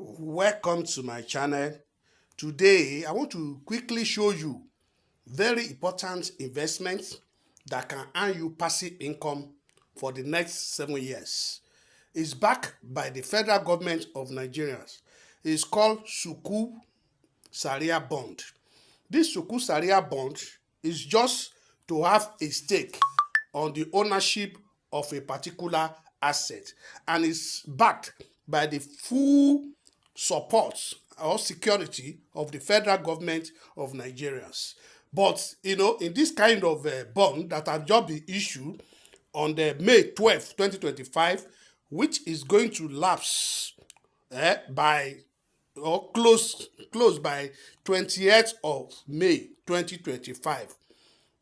Welcome to my channel. Today I want to quickly show you very important investments that can earn you passive income for the next 7 years. It's backed by the federal government of Nigeria. It's called Sukuk Sharia Bond. This Sukuk Sharia Bond is just to have a stake on the ownership of a particular asset, and is backed by the full support or security of the federal government of Nigeria. But in this kind of bond that have just been issued on the May 12th, 2025, which is going to lapse by or close by 28th of May 2025,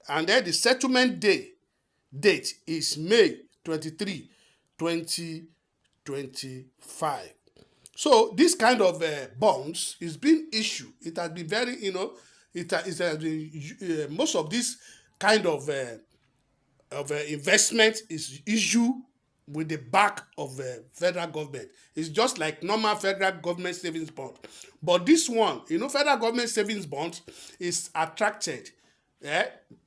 and then the settlement date is May 23, 2025. So this kind of bonds is being issued. It has been very, it has been most of this kind of investment is issued with the back of the federal government. It's just like normal federal government savings bond. But this one, federal government savings bond is attracted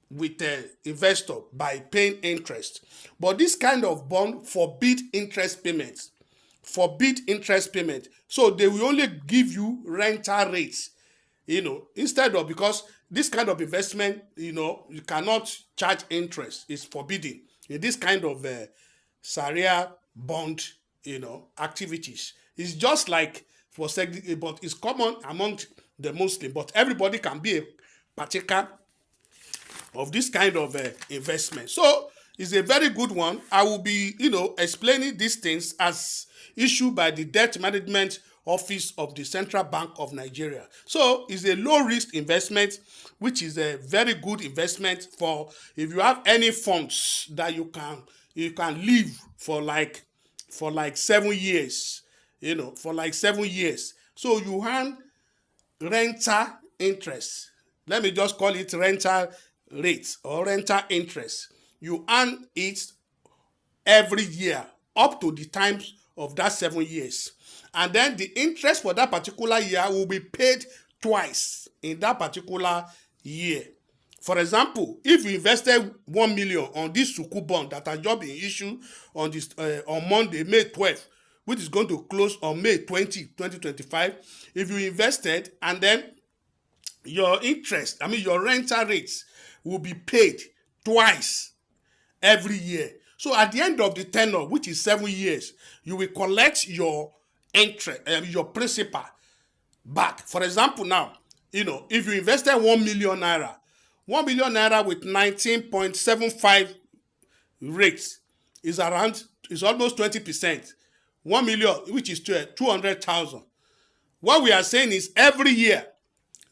with the investor by paying interest. But this kind of bond forbid interest payments. So they will only give you rental rates, instead of, because this kind of investment, you cannot charge interest. It's forbidden in this kind of Sharia bond, activities. It's just like but it's common among the Muslim, but everybody can be a partaker of this kind of investment. So it's a very good one. I will be, explaining these things as issued by the Debt Management Office of the Central Bank of Nigeria. So it's a low risk investment, which is a very good investment for if you have any funds that you can live for like 7 years, for like 7 years. So you earn rental interest. Let me just call it rental rates or rental interest. You earn it every year up to the times of that 7 years. And then the interest for that particular year will be paid twice in that particular year. For example, if you invested 1 million on this Sukuk bond that has just been issued on this on Monday, May 12th, which is going to close on May 20, 2025, if you invested and then your your rental rates will be paid twice every year. So at the end of the tenure, which is 7 years, you will collect your interest, your principal back. For example, now, if you invested 1 million naira, 1 million naira with 19.75 rates is almost 20%. 1 million, which is 200,000. What we are saying is every year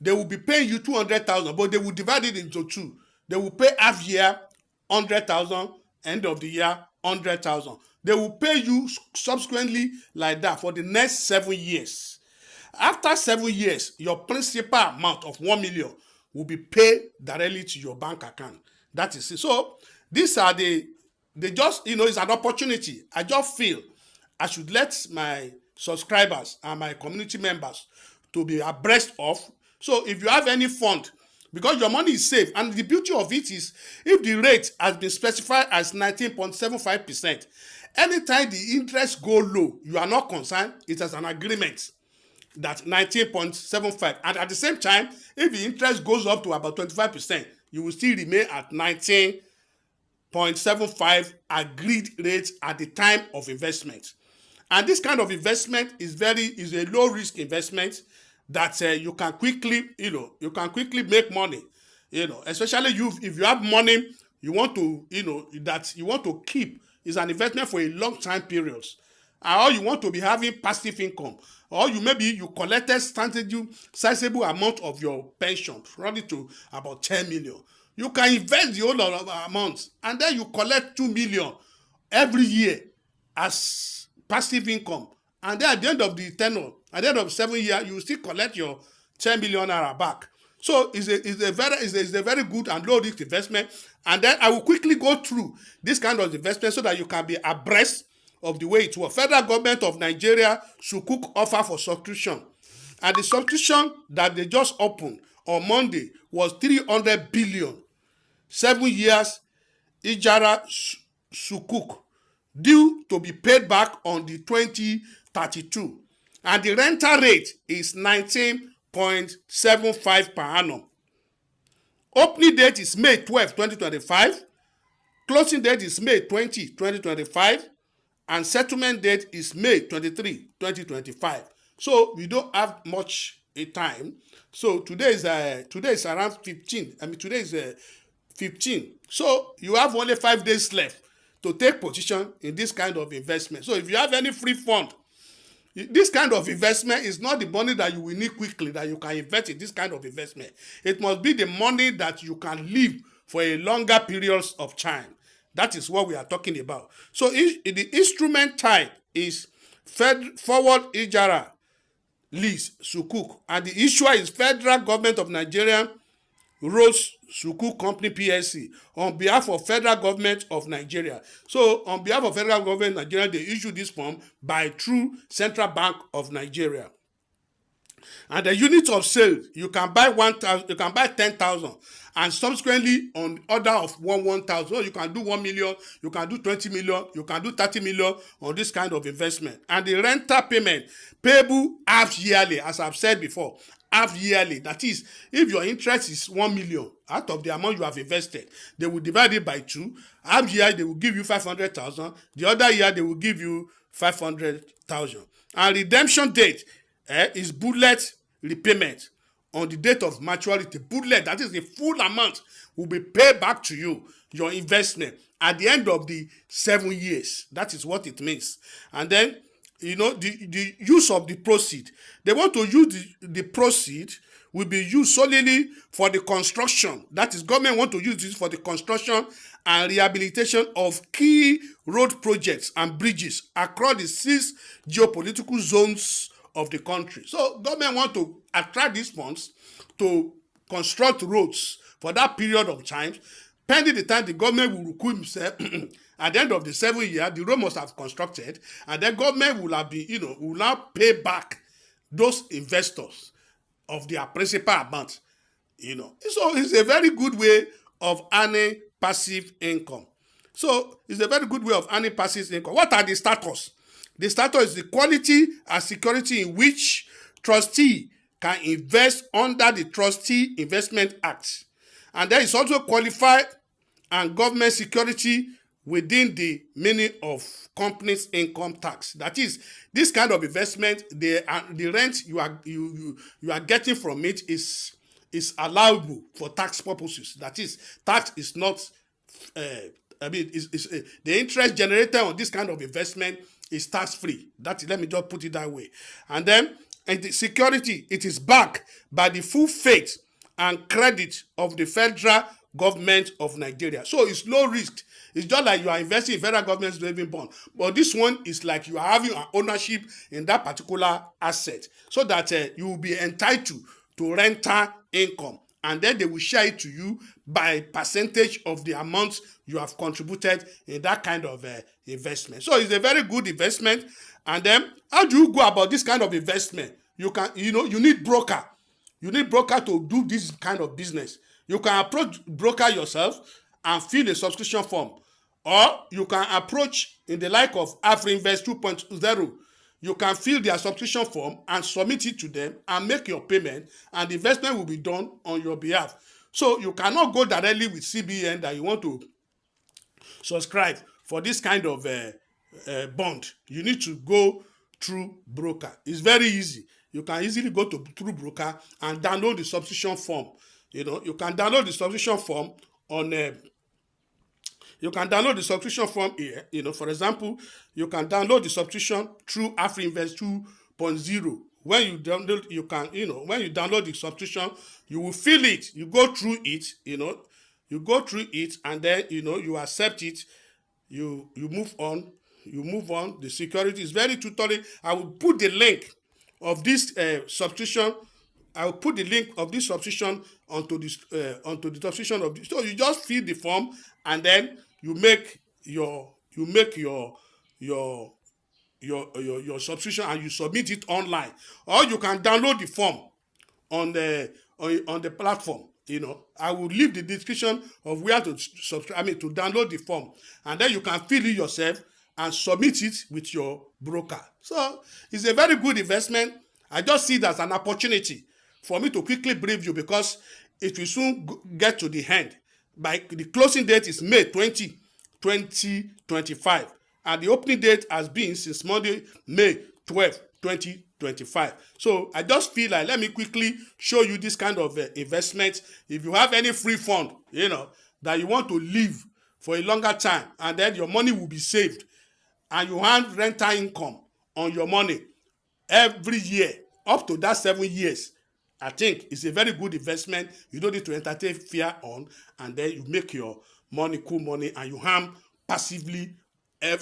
they will be paying you 200,000, but they will divide it into two. They will pay half year 100,000, end of the year 100,000. They will pay you subsequently like that for the next 7 years. After 7 years, your principal amount of 1 million will be paid directly to your bank account. That is it. So these are they just, it's an opportunity. I just feel I should let my subscribers and my community members to be abreast of. So if you have any fund, because your money is safe, and the beauty of it is if the rate has been specified as 19.75%, anytime the interest go low, you are not concerned. It is an agreement that 19.75, and at the same time, if the interest goes up to about 25%, you will still remain at 19.75 agreed rate at the time of investment. And this kind of investment is a low risk investment that you can quickly make money, especially if you have money you want to, that you want to keep. Is an investment for a long time periods, or you want to be having passive income, or you collected sizable amount of your pension, running to about 10 million. You can invest the whole amount and then you collect 2 million every year as passive income, and then at the end of the tenure, at the end of 7 years, you still collect your 10 million naira back. So it's a very good and low risk investment. And then I will quickly go through this kind of investment so that you can be abreast of the way it was. Federal government of Nigeria Sukuk offer for subscription, and the subscription that they just opened on Monday was 300 billion, 7 years Ijara Sukuk, due to be paid back on the 2032, and the rental rate is 19.75 per annum. Opening date is May 12, 2025. Closing date is May 20, 2025. And settlement date is May 23, 2025. So we don't have much a time. So today is around 15. Today is 15. So you have only 5 days left to take position in this kind of investment. So if you have any free fund, this kind of investment is not the money that you will need quickly that you can invest in this kind of investment. It must be the money that you can live for a longer periods of time. That is what we are talking about. So the instrument type is forward Ijara lease Sukuk, and the issuer is Federal Government of Nigeria Roads Sukuk Company PLC on behalf of Federal Government of Nigeria. So on behalf of Federal Government of Nigeria, they issue this form by through Central Bank of Nigeria. And the unit of sale, you can buy 1,000, you can buy 10,000, and subsequently on order of 1,000. So you can do 1 million, you can do 20 million, you can do 30 million on this kind of investment. And the rental payment payable half yearly, as I've said before, half yearly. That is, if your interest is 1 million out of the amount you have invested, they will divide it by 2. Half year they will give you 500,000. The other year they will give you 500,000. And redemption date is bullet repayment on the date of maturity. Bullet, that is the full amount, will be paid back to you, your investment, at the end of the 7 years. That is what it means. And then, the use of the proceed. They want to use the proceed will be used solely for the construction. That is, government want to use this for the construction and rehabilitation of key road projects and bridges across the 6 geopolitical zones of the country. So government want to attract these funds to construct roads for that period of time. Pending the time the government will recoup himself at the end of the 7 years, the road must have constructed, and then government will have been, will now pay back those investors of their principal amount. So it's a very good way of earning passive income. So it's a very good way of earning passive income. What are the status? The status is the quality and security in which trustee can invest under the Trustee Investment Act. And there is also qualified and government security within the meaning of company's income tax. That is, this kind of investment, the rent you are getting from it is allowable for tax purposes. That is, tax is not. The interest generated on this kind of investment is tax free. Let me just put it that way. And then, the security, it is backed by the full faith and credit of the federal government of Nigeria. So it's low risk. It's just like you are investing in federal government's saving bond. But this one is like you are having an ownership in that particular asset, so that you will be entitled to rental income. And then they will share it to you by percentage of the amount you have contributed in that kind of investment. So it's a very good investment. And then, how do you go about this kind of investment? You need broker. You need broker to do this kind of business. You can approach broker yourself and fill a subscription form. Or you can approach in the like of AfriInvest 2.0. You can fill their subscription form and submit it to them and make your payment, and the investment will be done on your behalf. So you cannot go directly with CBN that you want to subscribe for this kind of bond. You need to go through broker. It's very easy. You can easily go through broker and download the subscription form. You can download the subscription form on you can download the subscription form here. For example, you can download the subscription through AfriInvest 2.0. When you download, when you download the subscription, you will fill it. You go through it, you go through it, and then, you accept it. You move on. You move on. The security is very tutorial. I will put the link of this subscription. I will put the link of this subscription onto the subscription of this. So you just fill the form, and then you make your your your subscription and you submit it online, or you can download the form on the platform. I will leave the description of where to subscribe, to download the form, and then you can fill it yourself and submit it with your broker. So it's a very good investment. I just see it as an opportunity for me to quickly brief you, because it will soon get to the end. By the closing date is May 2025, and the opening date has been since Monday, May 12, 2025. So I just feel like, let me quickly show you this kind of investment. If you have any free fund, that you want to leave for a longer time, and then your money will be saved, and you have rental income on your money every year up to that 7 years, I think it's a very good investment. You don't need to entertain fear on, and then you make your money, cool money, and you have passively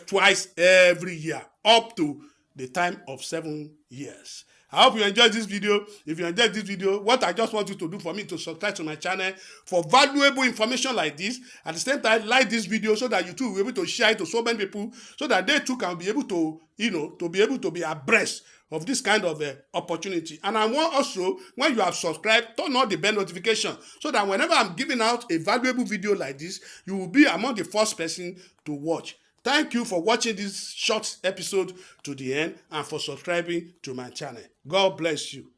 twice every year up to the time of 7 years. I hope you enjoyed this video. If you enjoyed this video, what I just want you to do for me to subscribe to my channel for valuable information like this. At the same time, like this video so that you too will be able to share it to so many people, so that they too can be able to, to be abreast of this kind of opportunity. And I want also, when you have subscribed, turn on the bell notification, so that whenever I'm giving out a valuable video like this, you will be among the first person to watch. Thank you for watching this short episode to the end, and for subscribing to my channel. God bless you.